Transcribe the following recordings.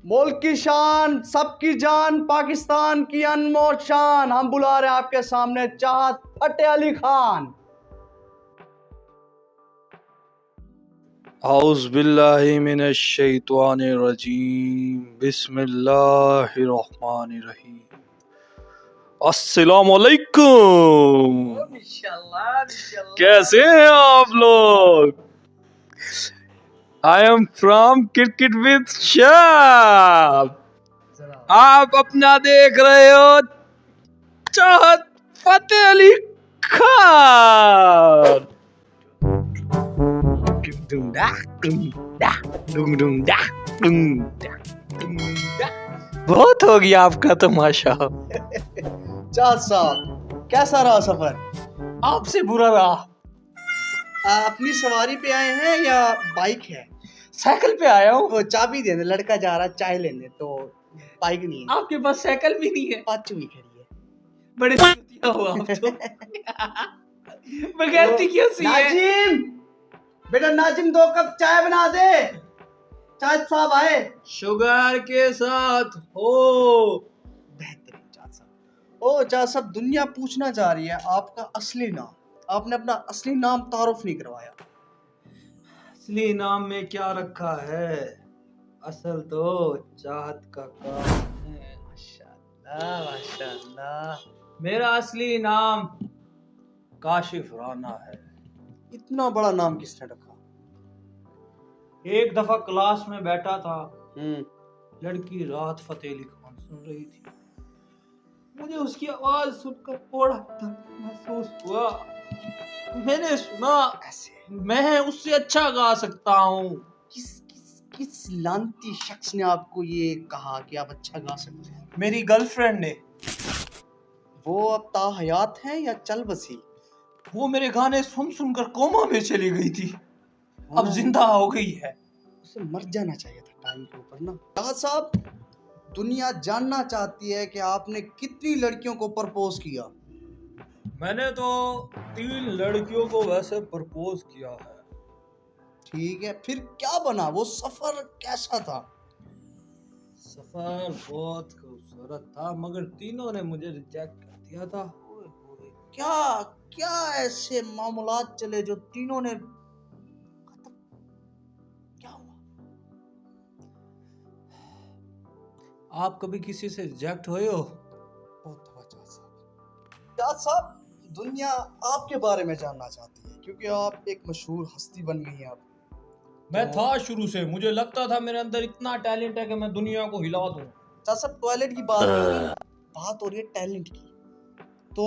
मुल्क की शान, सबकी जान, पाकिस्तान की अनमोल शान। हम बुला रहे हैं आपके सामने चाहत फतेह अली खान। औज़ु बिल्लाहि मिनश शैतानिर रजीम, बिस्मिल्लाहिर्रहमानिर्रहीम। अस्सलाम वालेकुम। कैसे हैं आप लोग? I am from cricket with Shah. आप अपना देख रहे हो चाहत फतेह अली खान। बहुत हो गया आपका तमाशा। चाहत साहब, कैसा रहा सफर? आपसे बुरा रहा। अपनी सवारी पे आए हैं या बाइक है? साइकिल पे आया हूँ। वो चाबी देने, लड़का जा रहा चाय लेने, तो बाइक नहीं है। आपके पास साइकिल भी नहीं है? पाँच भी खड़ी है। बड़े चूतिया हो आप तो। बगैरती क्यों सी है? नाजिम, बेटा नाजिम 2 कप चाय बना दे। चाहत साहब आए। शुगर के साथ हो। बेहतरीन चाहत साहब। ओ चाहत साहब, दुनिया पूछना चाह रही है आपका असली नाम। आपने अपना असली नाम तारुफ नहीं करवाया। असली नाम में क्या रखा है? असल तो चाहत का काम है। माशाल्लाह माशाल्लाह। मेरा असली नाम काशिफ राना है। इतना बड़ा नाम किसने रखा? एक दफा क्लास में बैठा था, लड़की राहत फतेह अली खान सुन रही थी। मुझे उसकी आवाज सुनकर बड़ा दर्द महसूस हुआ। मैंने सुना ऐसे मैं उससे अच्छा गा सकता हूँ। किस लानती शख्स ने आपको ये कहा कि आप अच्छा गा सकते हैं? मेरी गर्लफ्रेंड ने। वो अब ताहयात हैं या चल बसी? वो मेरे गाने सुन सुनकर कोमा में चली गई थी, अब जिंदा हो गई है। उसे मर जाना चाहिए था टाइम के ऊपर ना। चाहत साहब, दुनिया जानना चाहती है कि आपने कितनी लड़कियों को प्रपोज किया? मैंने तो 3 लड़कियों को वैसे प्रपोज किया है। ठीक है, फिर क्या बना? वो सफर कैसा था? सफर बहुत खूबसूरत था, मगर तीनों ने मुझे रिजेक्ट कर दिया था। क्या क्या ऐसे मामलात चले जो तीनों ने क्या हुआ? आप कभी किसी से रिजेक्ट हुए हो? बहुत दफा चाहत साहब, दुनिया आपके बारे में जानना चाहती है क्योंकि आप एक मशहूर हस्ती बन गई हैं। आप मैं था शुरू से, मुझे लगता था मेरे अंदर इतना टैलेंट है कि मैं दुनिया को हिला दूं। चाहत साहब, टॉयलेट की बात नहीं हो रही, बात हो रही है टैलेंट की। तो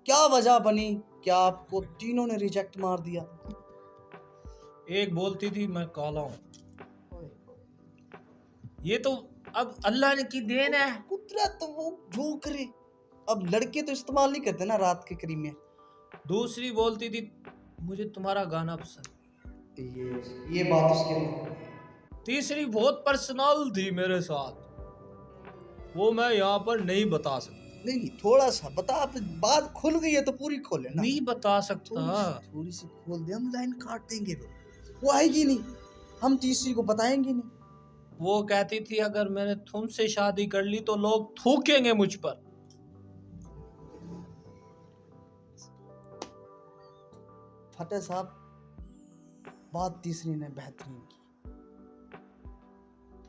क्या वजह बनी, क्या आपको तीनों ने रिजेक्ट मार दिया? एक बोलती थी मैं काला हूं। ये तो अब अल्लाह ने की देन है। कुदरत, वो जो करे। अब लड़के तो इस्तेमाल नहीं करते ना रात के क्रीम में। दूसरी बोलती थी मुझे तुम्हारा गाना पसंद। ये बात उसके। तीसरी बहुत पर्सनल थी मेरे साथ, वो मैं यहाँ पर नहीं बता सकता। नहीं, थोड़ा सा बता। आप बात खुल गई है तो पूरी खोले ना। नहीं बता सकता। थोड़ी सी खोल दे, हम लाइन काट देंगे। वो आएगी नहीं, हम तीसरी को बताएंगे नहीं। वो कहती थी अगर मैंने तुमसे शादी कर ली तो लोग थूकेंगे मुझ पर। फतेह साहब, बात तीसरी ने बेहतरीन की।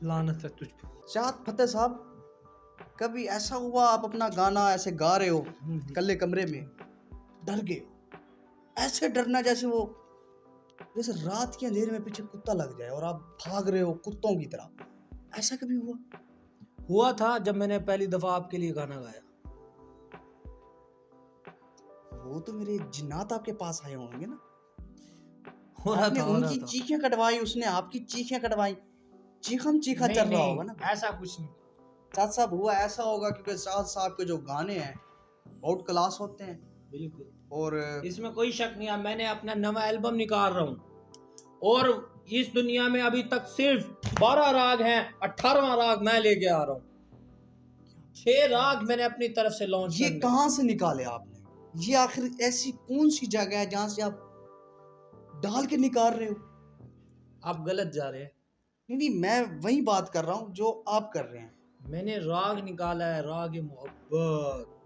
लानत है तुझ पर। चाहत फतेह साहब, कभी ऐसा हुआ आप अपना गाना ऐसे गा रहे हो कल्ले कमरे में, डर गए? ऐसे डरना जैसे रात के अंधेरे में पीछे कुत्ता लग जाए और आप भाग रहे हो कुत्तों की तरह। ऐसा कभी हुआ था जब मैंने पहली दफा आपके लिए गाना गाया। वो तो मेरे जिन्नात आपके पास आए होंगे ना। आपने उनकी चीखें कटवाई, उसने आपकी चीखें कटवाई, चीखा चल रहा होगा ना। ऐसा कुछ नहीं। चाहत साहब, हुआ ऐसा होगा क्योंकि चाहत साहब के जो गाने हैं बहुत क्लास होते हैं। बिल्कुल, और इसमें कोई शक नहीं है। मैंने अपना नवा एल्बम निकाल रहा हूँ और इस दुनिया में अभी तक सिर्फ 12 राग हैं, 18वां राग मैं लेके आ रहा हूँ। 6 राग मैंने अपनी तरफ से लॉन्च। ये कहाँ से निकाले आपने? ये आखिर ऐसी कौन सी जगह है जहां से आप डाल के निकाल रहे हो? आप गलत जा रहे हैं। नहीं, मैं वही बात कर रहा हूँ जो आप कर रहे हैं। मैंने राग निकाला है, राग मोहब्बत।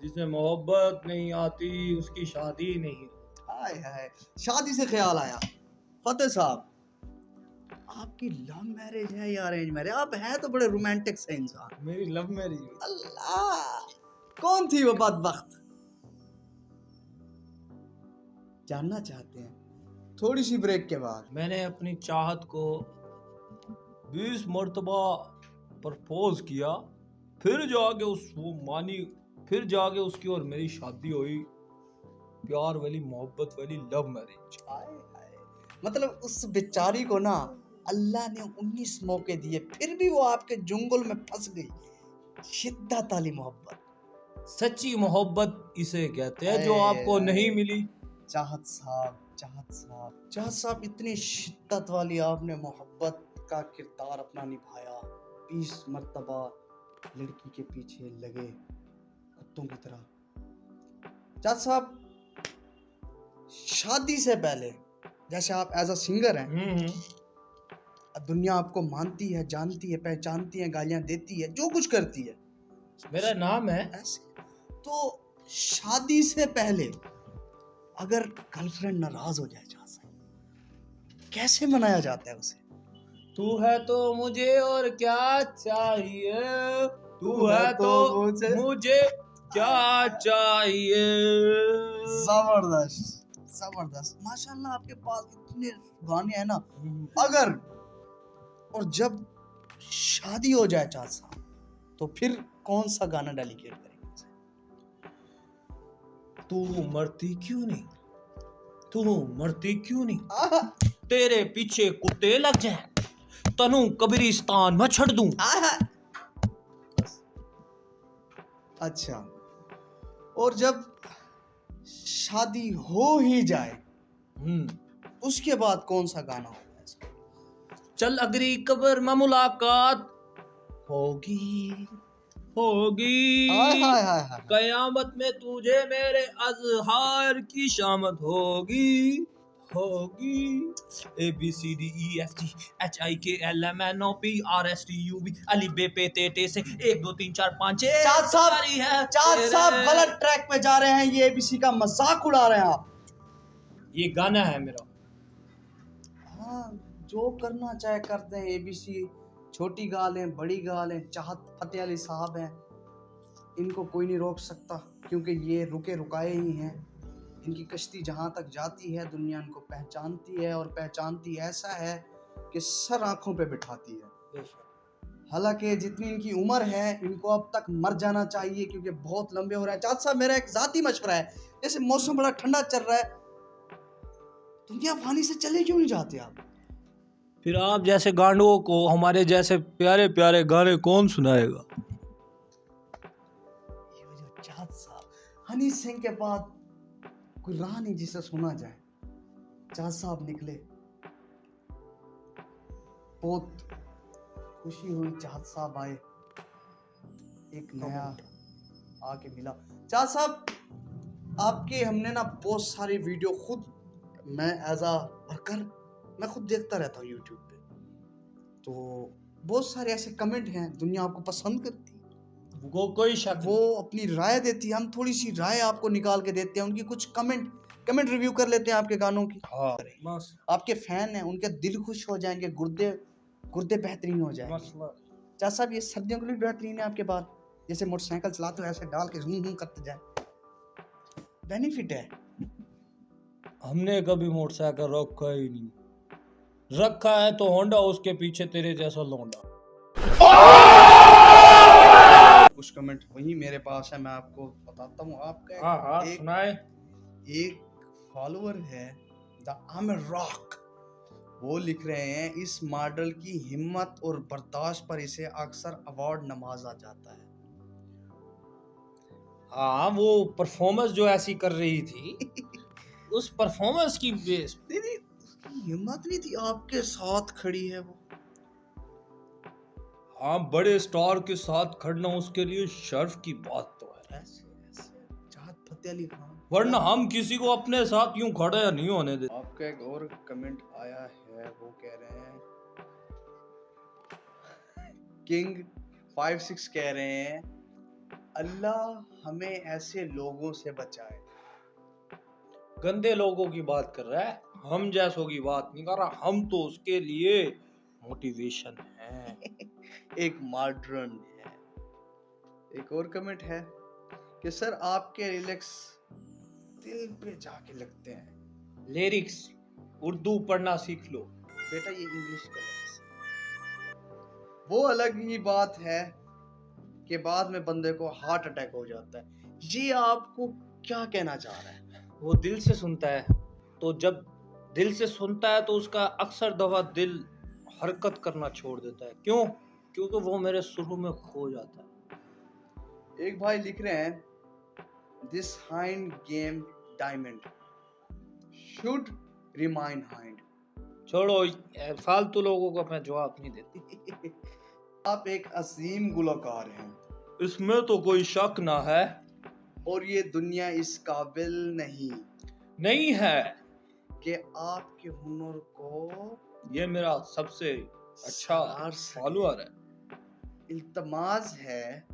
जिसमें मोहब्बत नहीं आती उसकी शादी नहीं। हाय हाय, शादी से ख्याल आया, फतेह साहब, आपकी लव मैरिज है या अरेंज मैरिज? आप हैं तो बड़े रोमांटिक से इंसान। मेरी लव मैरिज। अल्लाह, कौन थी वो बदबख्त? जानना चाहते हैं थोड़ी सी ब्रेक के बाद। मैंने अपनी चाहत को 20 मरतबा प्रपोज किया, फिर जाके वो मानी, फिर जाके उसकी और मेरी शादी हुई। प्यार वाली, मोहब्बत वाली लव मैरिज। हाय हाय, मतलब उस बेचारी को ना अल्लाह ने 19 मौके दिए, फिर भी वो आपके जुंगल में फंस गई। शिद्दत वाली मोहब्बत, सच्ची मोहब्बत इसे कहते हैं जो आपको नहीं मिली। चाहत साहब, चाहत साहब, चाहत साहब, इतनी शिद्दत वाली आपने मोहब्बत का किरदार अपना निभाया। 20 मर्तबा लड़की के पीछे लगे कुत्तों की तरह। चाहत साहब, शादी से पहले जैसे आप एज अ सिंगर हैं, दुनिया आपको मानती है, जानती है, पहचानती है, गालियां देती है, जो कुछ करती है, मेरा नाम है ऐसे। तो शादी से पहले अगर गर्लफ्रेंड नाराज हो जाए, कैसे मनाया जाता है उसे? तू है तो मुझे और क्या चाहिए, तू है तो मुझे क्या चाहिए। जबरदस्त, जबरदस्त, माशाल्लाह, आपके पास इतने गाने हैं ना। अगर और जब शादी हो जाए चाचा साहब, तो फिर कौन सा गाना डेडिकेट करेंगे? तू मरती क्यों नहीं, तू मरती क्यों नहीं, तेरे पीछे कुत्ते लग जाए, तनु कब्रिस्तान में छड़ दूं। अच्छा, और जब शादी हो ही जाए, उसके बाद कौन सा गाना होगा? चल अगली कब्र में मुलाकात होगी, होगी, कयामत में तुझे मेरे अज़हार की शामत होगी, होगी। ABCDEFGHIKLMNOPRSTUV अली बे पे ते टे से 1 2 3 4 5 6 सारी है। चाँद साहब गलत ट्रैक पे जा रहे हैं, ये एबीसी का मजाक उड़ा रहे हैं आप। ये गाना है मेरा। हाँ, जो करना चाहे करते हैं। एबीसी छोटी गाल है, बड़ी गाल है, चाहत फतेह अली साहब हैं, इनको कोई नहीं रोक सकता, क्योंकि ये रुके रुकाए ही हैं। इनकी कश्ती जहाँ तक जाती है, दुनिया इनको पहचानती है, और पहचानती ऐसा है कि सर आंखों पे बिठाती है। हालांकि जितनी इनकी उम्र है, इनको अब तक मर जाना चाहिए, क्योंकि बहुत लंबे हो रहे हैं। चाचा साहब, मेरा एक जाती मशवरा है, जैसे मौसम बड़ा ठंडा चल रहा है, दुनिया पानी से चले क्यों नहीं जाते आप? फिर आप जैसे गांडुओं को हमारे जैसे प्यारे प्यारे गाने कौन सुनाएगा? चाहत साहब, हनी सिंह के बाद कोई राह नहीं जिसे सुना जाए। चाहत साहब निकले, बहुत खुशी हुई, चाहत साहब आए, एक नया आके मिला। चाहत साहब, आपके हमने ना बहुत सारी वीडियो, खुद मैं एज अ वर्कर मैं खुद देखता रहता हूँ यूट्यूब पे, तो बहुत सारे ऐसे कमेंट हैं, दुनिया आपको पसंद करती है, वो कोई शक, वो अपनी राय देती है, हम थोड़ी सी राय आपको निकाल के देते हैं, उनकी कुछ कमेंट रिव्यू कर लेते हैं आपके गानों की। हाँ, बस आपके फैन हैं, उनके दिल खुश हो जाएंगे, गुर्दे बेहतरीन हो जाएंगे। चाचा साहब, ये सर्दियों के लिए बेहतरीन है आपके बाद, जैसे मोटरसाइकिल चलाते हो ऐसे डाल के झूम करते जाए, बेनिफिट है। हमने कभी मोटरसाइकिल रखा ही नहीं, रखा है तो होंडा, उसके पीछे तेरे जैसा लौंडा। कुछ कमेंट वही मेरे पास है, मैं आपको बताता हूँ। आपका हाँ, सुनाए। एक फॉलोअर है द आमिर रॉक, वो लिख रहे हैं, इस मॉडल की हिम्मत और बर्दाश्त पर इसे अक्सर अवार्ड नवाजा जाता है। हाँ, वो परफॉर्मेंस जो ऐसी कर रही थी उस परफॉर्मेंस की बेस नहीं, उसकी हिम्मत नहीं थी, आपके साथ खड़ी है वो। हाँ, बड़े स्टार के साथ खड़ना उसके लिए शर्फ की बात तो है। ऐसे चाहत फतेह अली खान, वरना हम किसी को अपने साथ यूं खड़ा नहीं होने देते। आपका एक और कमेंट आया है, वो कह रहे हैं किंग 56 कह रहे हैं, अल्लाह हमें ऐसे लोगों से बचाए। गंदे लोगों की बात कर रहा है, हम जैसों की बात नहीं कर रहा। हम तो उसके लिए मोटिवेशन है। एक मॉडर्न है। एक और कमेंट है कि सर आपके लिरिक्स दिल पे जाके लगते हैं। लिरिक्स उर्दू पढ़ना सीख लो बेटा, ये इंग्लिश का लफ्ज। वो अलग ही बात है कि बाद में बंदे को हार्ट अटैक हो जाता है। ये आपको क्या कहना चाह रहा है? वो दिल से सुनता है, तो जब दिल से सुनता है तो उसका अक्सर दफा दिल हरकत करना छोड़ देता है। क्यों? क्योंकि वो मेरे सुरों में खो जाता है। एक भाई लिख रहे हैं, this hind game diamond should remain hind. छोड़ो, फालतू लोगों को मैं जवाब नहीं देती। आप एक अजीम गुलकार हैं, इसमें तो कोई शक ना है। और ये दुनिया इस काबिल नहीं है कि आपके हुनर को ये मेरा सबसे अच्छा सरार सके। फॉलोअर है। इल्तमास है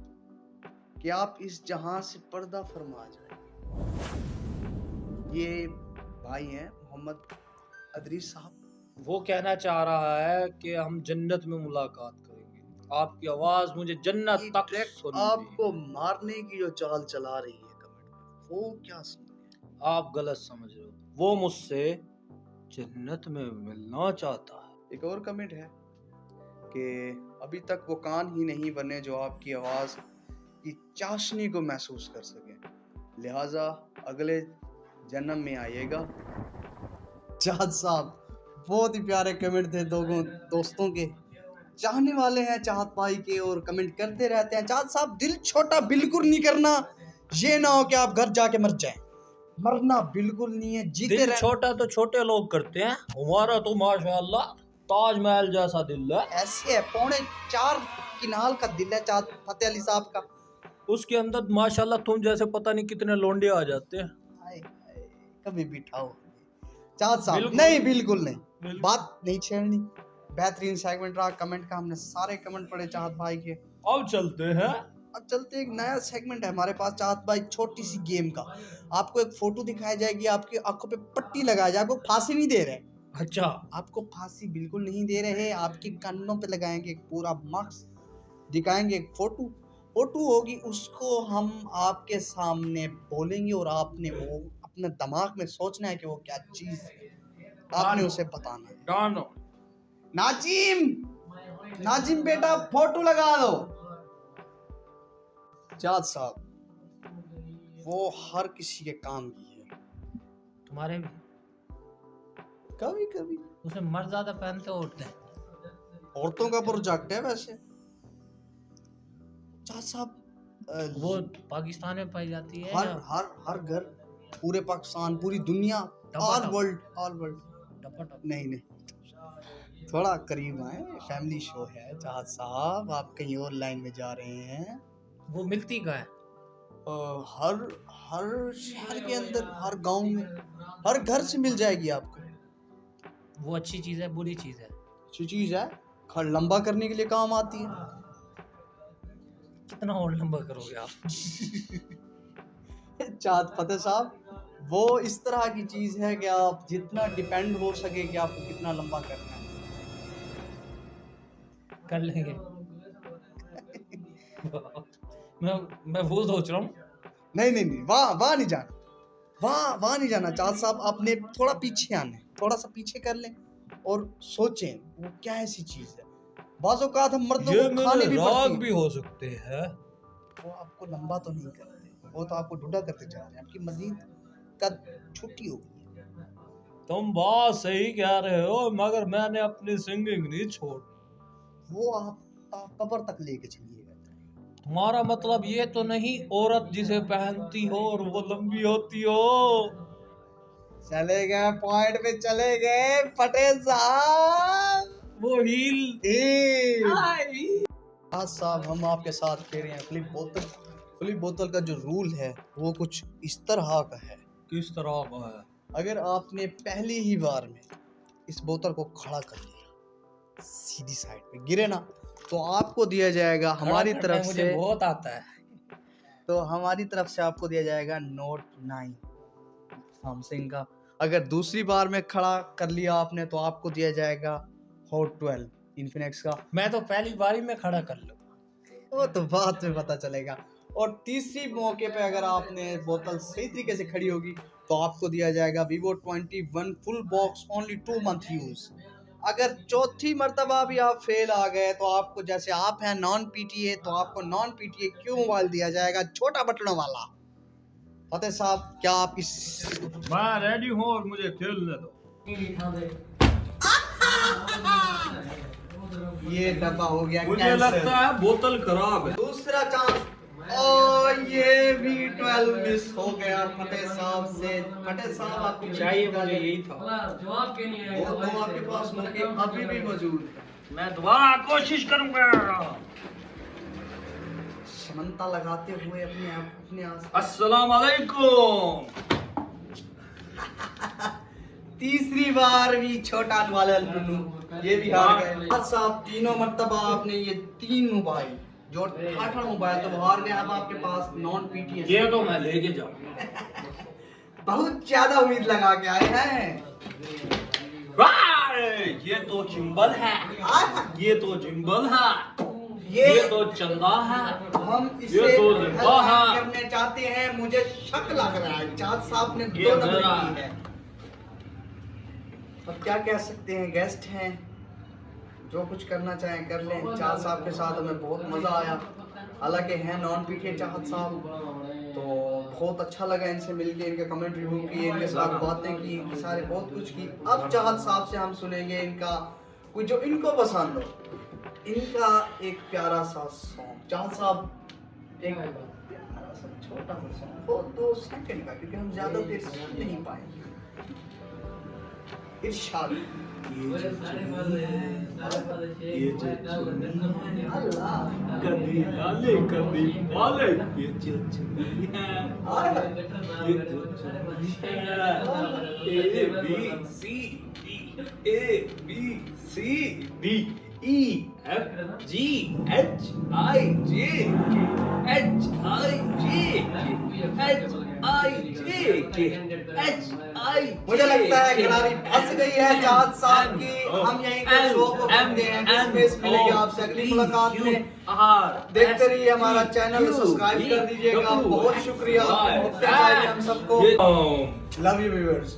कि आप इस जहां से पर्दा फरमा जाए। ये भाई हैं मोहम्मद अदरीस साहब। वो कहना चाह रहा है कि हम जन्नत में मुलाकात करेंगे। आपकी आवाज मुझे जन्नत ये तक डायरेक्ट सुन आपको मारने की जो चाल चला रही है कमेंट में, वो क्या सुन? आप गलत समझ रहे हो। वो मुझसे जन्नत में मिलना चाहता है। एक और कमेंट है कि अभी तक वो कान ही नहीं बने जो आपकी आवाज की चाशनी को महसूस कर सके, लिहाजा अगले जन्म में आइएगा। चाहत साहब, बहुत ही प्यारे कमेंट थे दोस्तों के, चाहने वाले हैं चाहत भाई के और कमेंट करते रहते हैं। चाहत साहब, दिल छोटा बिल्कुल नहीं करना, ये ना हो कि आप घर जाके मर जाएं। मरना बिल्कुल नहीं है, जीते दिल रह। छोटा तो छोटे लोग करते हैं, हमारा तो माशाअल्लाह ताजमहल जैसा दिल है। ऐसे है, 4.5 किनाल का दिल है चाहत फतेह अली साहब का। उसके अंदर माशाअल्लाह तुम जैसे पता नहीं कितने लोंडे आ जाते हैं। हाय हाय, कभी बिठाओ चाहत साहब। बिल्कुल। नहीं, बिल्कुल नहीं, बिल्कुल। बात नहीं छेड़नी। बेहतरीन सेगमेंट रहा कमेंट का, हमने सारे कमेंट पढ़े चाहत भाई के। अब चलते हैं। अब चलते, एक नया सेगमेंट है हमारे पास चाहत भाई, छोटी सी गेम का। आपको एक फोटो दिखाई जाएगी, आपकी आंखों पे पट्टी लगाई जाए। आपको फांसी नहीं दे रहे, अच्छा, आपको फांसी बिल्कुल नहीं दे रहे, आपके कानों पे लगाएंगे एक पूरा मार्क्स, दिखाएंगे एक फोटो होगी, उसको हम आपके सामने बोलेंगे और आपने वो अपने दिमाग में सोचना है कि वो क्या चीज है, आपने उसे बताना है। डानो। नाजिम बेटा, फोटो लगा दो। जाद साहब, वो हर किसी के काम की है। तुम्हारे भी कभी कभी उसे मर्द ज्यादा पहनते उठते हैं। औरतों का प्रोजेक्ट है वैसे। जाद साहब, वो पाकिस्तान में पाई जाती है हर या हर हर घर, पूरे पाकिस्तान, पूरी दुनिया, ऑल वर्ल्ड। टपा नहीं, थोड़ा करीब आए, फैमिली शो है चाहत साहब, आप कहीं और लाइन में जा रहे हैं। वो मिलती का है? हर शहर के अंदर, हर गांव में, हर घर से मिल जाएगी आपको। वो अच्छी चीज है बुरी चीज है? अच्छी चीज है, खड़ लंबा करने के लिए काम आती है। कितना और लंबा करोगे आप? चाँद फतेह साहब, वो इस तरह की चीज है कि आप जितना डिपेंड हो सके कि आपको कितना लंबा करना है, कर लेंगे। मैं वो सोच रहा हूँ। नहीं, वहाँ नहीं जाना, वहाँ नहीं जाना। चाँद साहब, आपने थोड़ा पीछे आना है, थोड़ा सा पीछे कर लें और सोचें वो क्या ऐसी चीज है। बाज़ औक़ात हम मर्दों को खाने भी पड़ती है। भी हो सकते हैं। वो आपको लंबा तो नहीं करते, वो तो आपको ढूंढा करते जा रहे हैं, आपकी मजीद कद छुट्टी हो गई है। तुम बात सही कह रहे हो, मगर मैंने अपनी सिंगिंग नहीं छोड़। वो आप कब्र तक लेके चलिएगा। तुम्हारा मतलब ये तो नहीं औरत जिसे पहनती हो और वो लंबी होती हो? चले गए पॉइंट पे, चले गए पटेल साहब। वो हील। आज साहब, हम आपके साथ कह रहे हैं, फ्लिप बोतल का जो रूल है वो कुछ इस तरह का है। किस तरह का है? अगर आपने पहली ही बार में इस बोतल को खड़ा कर लिया, सीधी साइड पे गिरे ना, तो आपको दिया जाएगा हमारी खड़ा तरफ करना मुझे से, बहुत आता है। तो हमारी तरफ से आपको दिया जाएगा नोट 9 सैमसंग का। अगर दूसरी बार में खड़ा कर लिया आपने तो आपको दिया जाएगा हॉट 12 इन्फिनिक्स का। मैं तो पहली बारी में खड़ा कर लूँ। वो तो बाद में पता चलेगा। और तीसरी मौके पे अगर आपने बोतल सही तरीके से खड़ी होगी तो आपको दिया जाएगा Vivo 21 full box only 2 month use. अगर चौथी मर्तबा भी आप फेल आ गए तो आपको, जैसे आप हैं नॉन पीटीए, तो आपको नॉन पीटीए क्यू मोबाइल दिया जाएगा, छोटा बटनों वाला। फतेह साहब क्या आप इस, मैं रेडी हूँ और मुझे खेलने दो। ये डब्बा हो गया मुझे कैंसिल। लगता है बोतल खराब है। दूसरा चांस और ये भी 12 मिस हो गया फतेह साहब से। फतेह साहब आपको चाहिए मुझे यही था। जवाब क्यों नहीं वो आएगा? तो आपके पास मौके अभी भी मौजूद है। मैं दोबारा कोशिश करूंगा। शमंता लगाते हुए अपने आस अस्सलाम वालेकुम। तीसरी बार भी छोटा वाला लुल्लू, ये भी हार गए। आज साहब तीनों मर्तबा आपने ये 3 मोबाइल, जो 8 मोबाइल तो हार गए। अब आपके पास नॉन पीटीए ये तो मैं लेके जाऊंगा। बहुत ज्यादा उम्मीद लगा के आए हैं। ये तो जिम्बल है, ये तो जिम्बल है, ये तो चंदा है। हम इसे ये तो हल लिखा है। करने चाहते हैं। मुझे शक लग रहा है चाँद साहब ने ये 2 नंबर मेरा की है। अब क्या कह सकते हैं, गेस्ट हैं, जो कुछ करना चाहें कर लें। चाँद साहब के साथ हमें बहुत मज़ा आया। हालांकि हैं नॉन पीटीए चाहत साहब, तो बहुत अच्छा लगा इनसे मिलके, इनके कमेंट रिव्यू किए, इनके साथ बातें की, इनके सारे बहुत कुछ की। अब चाहत साहब से हम सुनेंगे इनका कुछ जो इनको पसंद हो, इनका एक प्यारा सा सॉन्ग। चाहत साहब एक प्यारा सा छोटा सा सॉन्ग हो 2 सेकंड का, क्योंकि हम ज्यादा देर सुन नहीं पाएंगे। इरशाद ये जो चुन्नी है, अल्लाह कभी लाले कभी वाले, ये जो चुन्नी है, ये जो चुन्नी है, A B C D, A B C D, E F G H I J H I J H I J K H आई। मुझे लगता है खिलाड़ी फंस गई है चाहत साहब की। हम यहीं पे शो को करते हैं। स्पेस मिलेगी आपसे अगली मुलाकात में। देखते रहिए हमारा चैनल, सब्सक्राइब कर दीजिएगा। बहुत शुक्रिया, हम सबको लव यू व्यूअर्स।